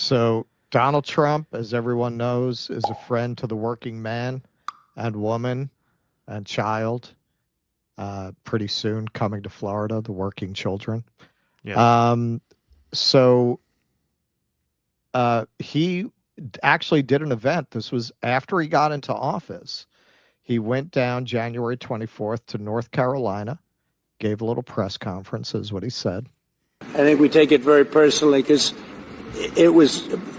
So Donald Trump, as everyone knows, is a friend to the working man and woman and child. Pretty soon coming to Florida, the working children. Yes. Um, so he actually did an event. This was after he got into office. He went down January 24th to North Carolina, gave a little press conference, is what he said. I think we take it very personally because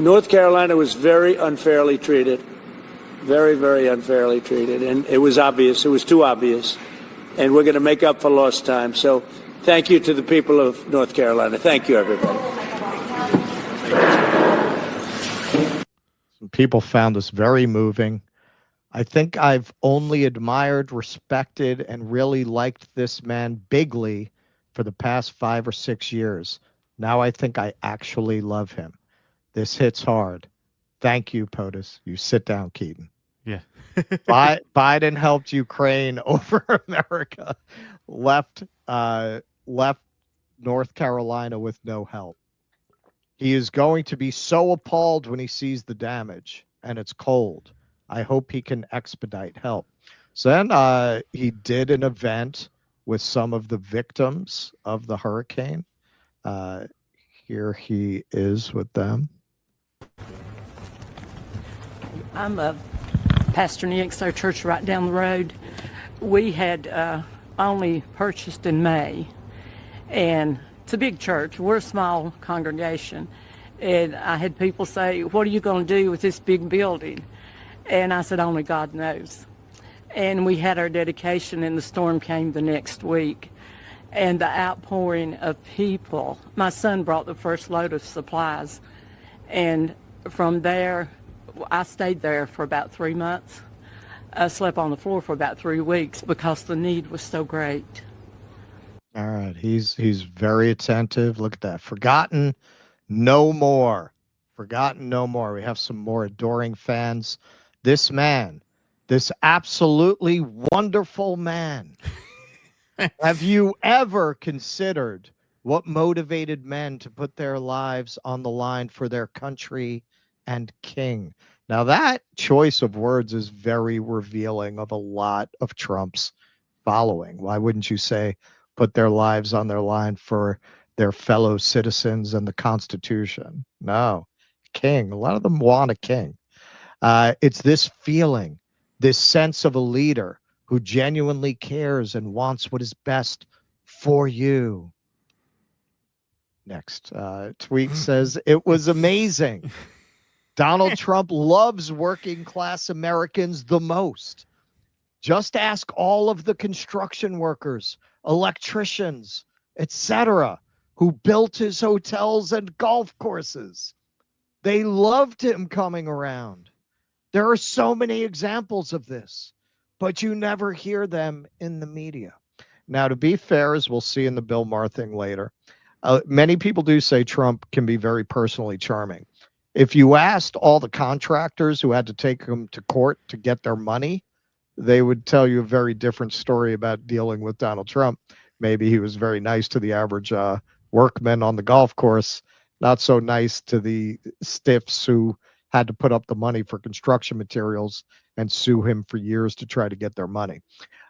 North Carolina was very unfairly treated, very, very unfairly treated. And it was obvious. It was too obvious. And we're going to make up for lost time. So thank you to the people of North Carolina. Thank you, everybody. Some people found this very moving. I think I've only admired, respected, and really liked this man bigly for the past 5 or 6 years. Now I think I actually love him. This hits hard. Thank you, POTUS. You sit down, Keaton. Yeah. Biden helped Ukraine over America. Left North Carolina with no help. He is going to be so appalled when he sees the damage, and it's cold. I hope he can expedite help. So then he did an event with some of the victims of the hurricane. Here he is with them. I'm a pastor in the XO Church right down the road. We had only purchased in May, and it's a big church. We're a small congregation, and I had people say, "What are you going to do with this big building?" And I said, "Only God knows." And we had our dedication, and the storm came the next week. And the outpouring of people. My son brought the first load of supplies. And from there, I stayed there for about 3 months. I slept on the floor for about 3 weeks because the need was so great. All right. He's very attentive. Look at that. Forgotten no more. Forgotten no more. We have some more adoring fans. This man, this absolutely wonderful man. Have you ever considered what motivated men to put their lives on the line for their country and king? Now, that choice of words is very revealing of a lot of Trump's following. Why wouldn't you say put their lives on their line for their fellow citizens and the Constitution? No, king. A lot of them want a king. It's this feeling, this sense of a leader who genuinely cares and wants what is best for you. Next tweet says, it was amazing. Donald Trump loves working class Americans the most. Just ask all of the construction workers, electricians, etc., who built his hotels and golf courses. They loved him coming around. There are so many examples of this, but you never hear them in the media. Now, to be fair, as we'll see in the Bill Maher thing later, many people do say Trump can be very personally charming. If you asked all the contractors who had to take him to court to get their money, they would tell you a very different story about dealing with Donald Trump. Maybe he was very nice to the average workman on the golf course, not so nice to the stiffs who had to put up the money for construction materials and sue him for years to try to get their money.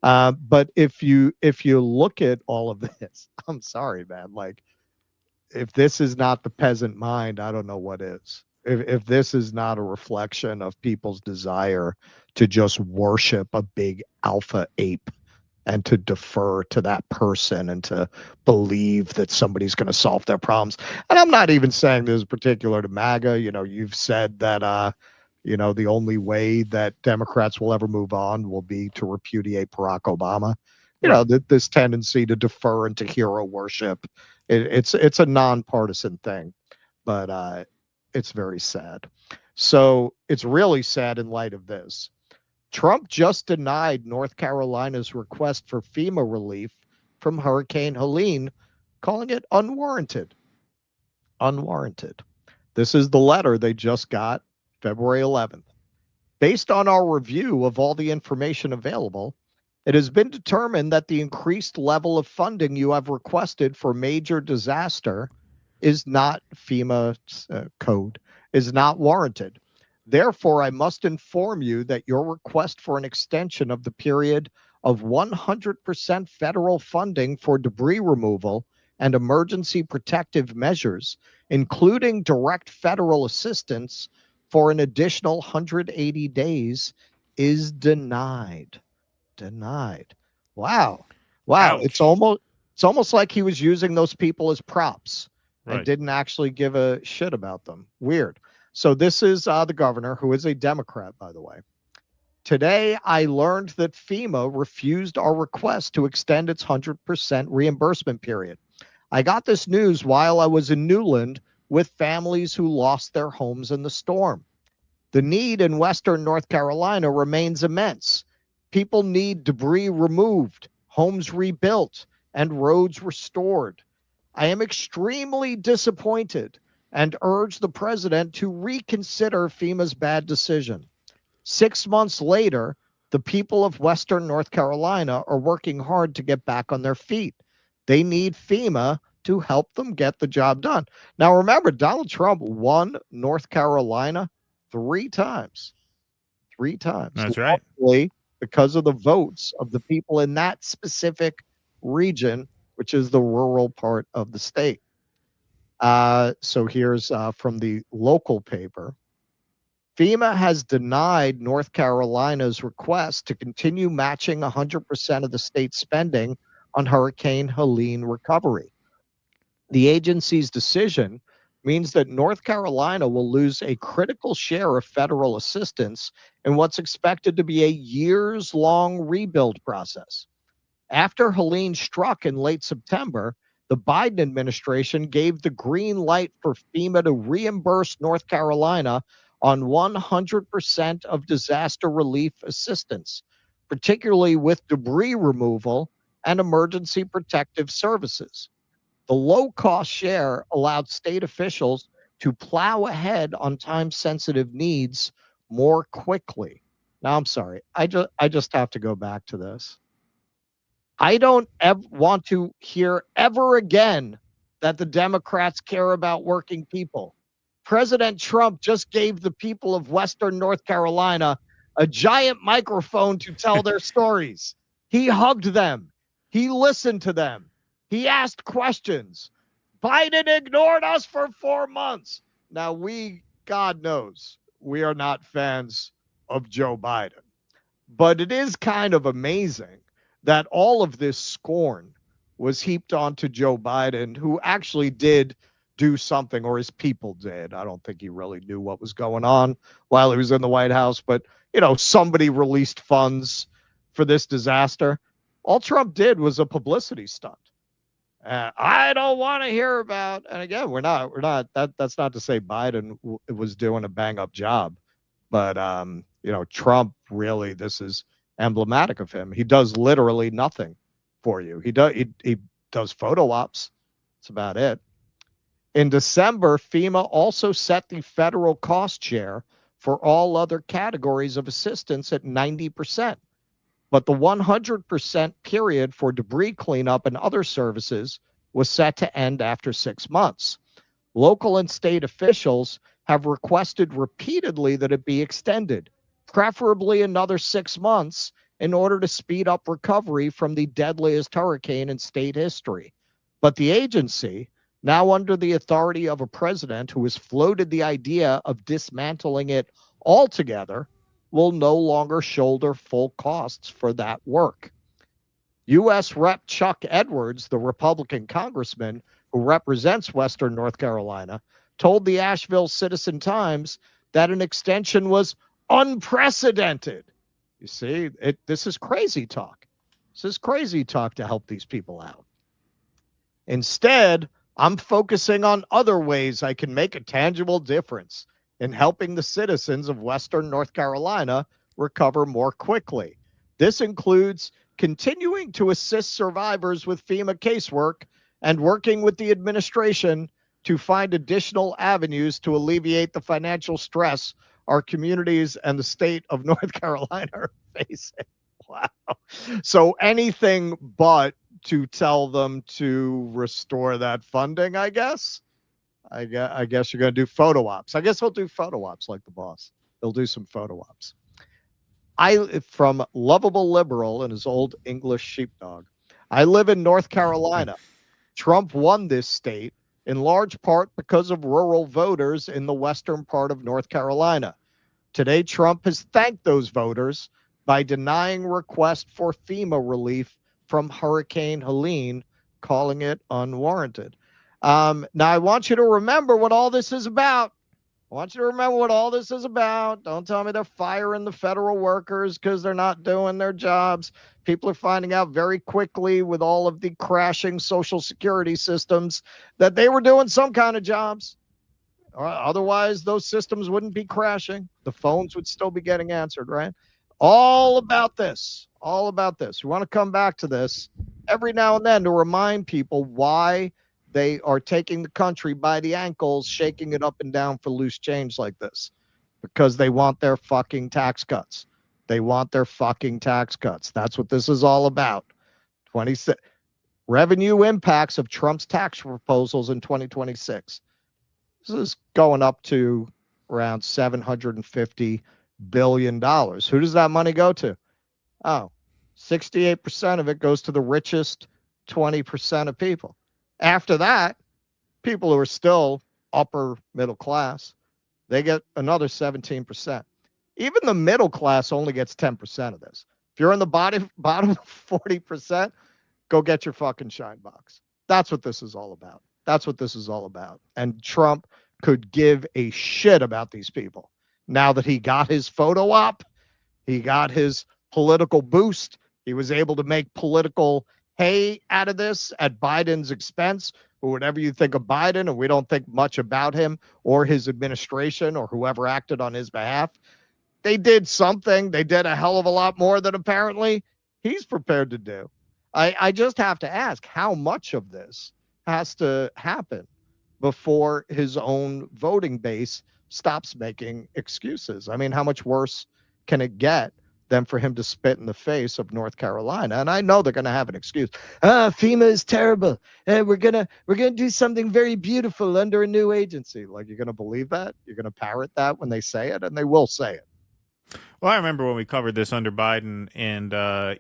But if you look at all of this, I'm sorry, man. Like, if this is not the peasant mind, I don't know what is. If this is not a reflection of people's desire to just worship a big alpha ape and to defer to that person and to believe that somebody's going to solve their problems. And I'm not even saying this is particular to MAGA. You know, you've said that, the only way that Democrats will ever move on will be to repudiate Barack Obama. You know, this tendency to defer and to hero worship. It's a nonpartisan thing, but it's very sad. So it's really sad in light of this. Trump just denied North Carolina's request for FEMA relief from Hurricane Helene, calling it unwarranted. Unwarranted. This is the letter they just got February 11th. Based on our review of all the information available, it has been determined that the increased level of funding you have requested for major disaster is not FEMA code is not warranted. Therefore, I must inform you that your request for an extension of the period of 100% federal funding for debris removal and emergency protective measures, including direct federal assistance for an additional 180 days, is denied. Denied. Wow. Wow. Ouch. It's almost like he was using those people as props and Right. didn't actually give a shit about them. Weird. So this is the governor, who is a Democrat, by the way. Today, I learned that FEMA refused our request to extend its 100% reimbursement period. I got this news while I was in Newland with families who lost their homes in the storm. The need in Western North Carolina remains immense. People need debris removed, homes rebuilt, and roads restored. I am extremely disappointed and urge the president to reconsider FEMA's bad decision. 6 months later, the people of Western North Carolina are working hard to get back on their feet. They need FEMA to help them get the job done. Now, remember, Donald Trump won North Carolina 3 times. 3 times. That's right. Largely because of the votes of the people in that specific region, which is the rural part of the state. So here's from the local paper. FEMA has denied North Carolina's request to continue matching 100% of the state's spending on Hurricane Helene recovery. The agency's decision means that North Carolina will lose a critical share of federal assistance in what's expected to be a years-long rebuild process. After Helene struck in late September, the Biden administration gave the green light for FEMA to reimburse North Carolina on 100% of disaster relief assistance, particularly with debris removal and emergency protective services. The low-cost share allowed state officials to plow ahead on time-sensitive needs more quickly. Now, I'm sorry. I just have to go back to this. I don't want to hear ever again that the Democrats care about working people. President Trump just gave the people of Western North Carolina a giant microphone to tell their stories. He hugged them. He listened to them. He asked questions. Biden ignored us for 4 months. Now God knows, we are not fans of Joe Biden. But it is kind of amazing that all of this scorn was heaped onto Joe Biden, who actually did do something, or his people did. I don't think he really knew what was going on while he was in the White House, but somebody released funds for this disaster. All Trump did was a publicity stunt. I don't want to hear about, and again, we're not, that's not to say Biden was doing a bang up job, but, Trump really, this is emblematic of him. He does literally nothing for you. He does photo ops. That's about it. In December, FEMA also set the federal cost share for all other categories of assistance at 90%. But the 100% period for debris cleanup and other services was set to end after 6 months. Local and state officials have requested repeatedly that it be extended, preferably another 6 months, in order to speed up recovery from the deadliest hurricane in state history. But the agency, now under the authority of a president who has floated the idea of dismantling it altogether, will no longer shoulder full costs for that work. U.S. Rep. Chuck Edwards, the Republican congressman who represents Western North Carolina, told the Asheville Citizen-Times that an extension was unprecedented. You see, this is crazy talk. This is crazy talk to help these people out. Instead, I'm focusing on other ways I can make a tangible difference in helping the citizens of Western North Carolina recover more quickly. This includes continuing to assist survivors with FEMA casework and working with the administration to find additional avenues to alleviate the financial stress our communities and the state of North Carolina are facing. Wow. So anything but to tell them to restore that funding, I guess. I guess you're going to do photo ops. I guess he'll do photo ops like the boss. He'll do some photo ops. From lovable liberal and his old English sheepdog. I live in North Carolina. Trump won this state in large part because of rural voters in the western part of North Carolina. Today, Trump has thanked those voters by denying requests for FEMA relief from Hurricane Helene, calling it unwarranted. Now, I want you to remember what all this is about. I want you to remember what all this is about. Don't tell me they're firing the federal workers because they're not doing their jobs. People are finding out very quickly with all of the crashing Social Security systems that they were doing some kind of jobs. Otherwise, those systems wouldn't be crashing. The phones would still be getting answered, right? All about this. All about this. We want to come back to this every now and then to remind people why they are taking the country by the ankles, shaking it up and down for loose change like this, because they want their fucking tax cuts. They want their fucking tax cuts. That's what this is all about. 26 revenue impacts of Trump's tax proposals in 2026. This is going up to around $750 billion. Who does that money go to? Oh, 68% of it goes to the richest 20% of people. After that, people who are still upper middle class, they get another 17%. Even the middle class only gets 10% of this. If you're in the bottom 40%, go get your fucking shine box. That's what this is all about. That's what this is all about. And Trump could give a shit about these people. Now that he got his photo op, he got his political boost, he was able to make political hay out of this at Biden's expense, or whatever you think of Biden, and we don't think much about him or his administration or whoever acted on his behalf. They did something. They did a hell of a lot more than apparently he's prepared to do. I just have to ask, how much of this has to happen before his own voting base stops making excuses? I mean, how much worse can it get than for him to spit in the face of North Carolina? And I know they're going to have an excuse. FEMA is terrible. We're gonna do something very beautiful under a new agency. Like, you're going to believe that? You're going to parrot that when they say it? And they will say it. Well, I remember when we covered this under Biden, and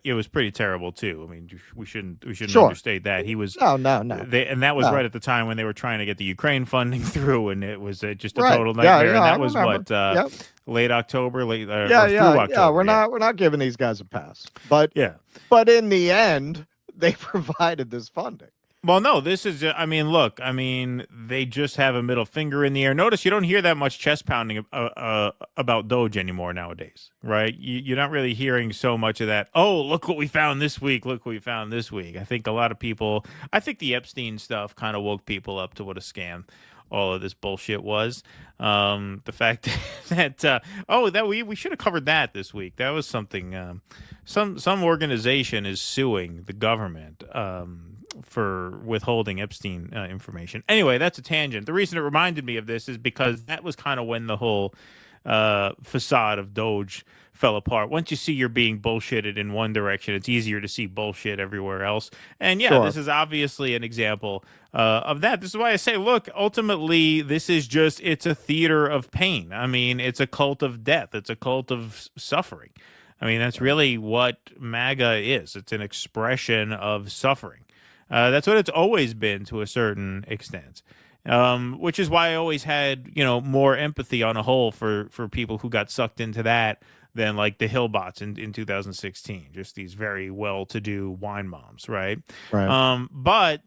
it was pretty terrible too. I mean, we shouldn't Sure. understate that. He was No. and that was No. right at the time when they were trying to get the Ukraine funding through, and it was just a Right. total nightmare. Yeah, and I that was remember. what Yep. late October, or through Yeah. October. We're not giving these guys a pass. But in the end, they provided this funding. Well, no, this is, look, they just have a middle finger in the air. Notice you don't hear that much chest pounding about Doge anymore nowadays, right? You're not really hearing so much of that. Oh, look what we found this week. Look what we found this week. I think the Epstein stuff kind of woke people up to what a scam all of this bullshit was. The fact that we should have covered that this week. That was something. Some organization is suing the government for withholding Epstein information. Anyway, that's a tangent. The reason it reminded me of this is because that was kind of when the whole facade of Doge fell apart. Once you see you're being bullshitted in one direction, it's easier to see bullshit everywhere else. And yeah, This is obviously an example of that. This is why I say, look, ultimately, it's a theater of pain. I mean, it's a cult of death. It's a cult of suffering. I mean, that's really what MAGA is. It's an expression of suffering. That's what it's always been to a certain extent. Which is why I always had, more empathy on a whole for people who got sucked into that than like the Hillbots in 2016, just these very well-to-do wine moms, right? Right. But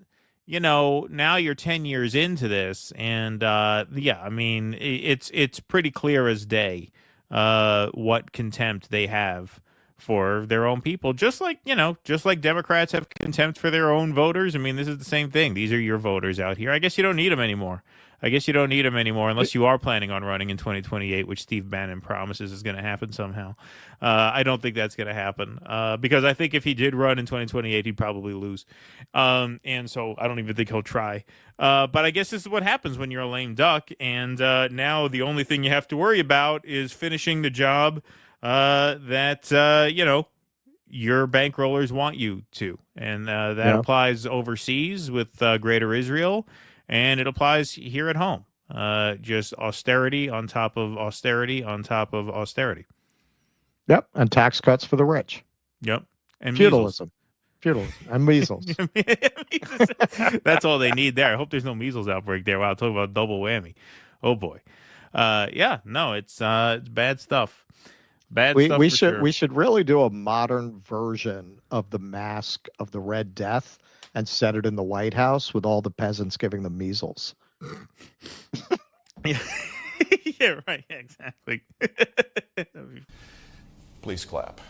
now you're 10 years into this, and it's pretty clear as day what contempt they have for their own people, just like Democrats have contempt for their own voters. I mean, this is the same thing. These are your voters out here. I guess you don't need them anymore. Unless you are planning on running in 2028, which Steve Bannon promises is going to happen somehow. I don't think that's going to happen because I think if he did run in 2028, he'd probably lose. And so I don't even think he'll try. But I guess this is what happens when you're a lame duck. And now the only thing you have to worry about is finishing the job that your bankrollers want you to, and that applies overseas with Greater Israel, and it applies here at home. Just austerity on top of austerity on top of austerity. Yep, and tax cuts for the rich. Yep, and Feudalism, and measles. That's all they need there. I hope there's no measles outbreak there. Wow, talk about double whammy. Oh boy. Yeah, no, it's bad stuff. We should really do a modern version of the mask of the Red Death and set it in the White House with all the peasants giving them measles. Yeah. Yeah, right, exactly. Please clap.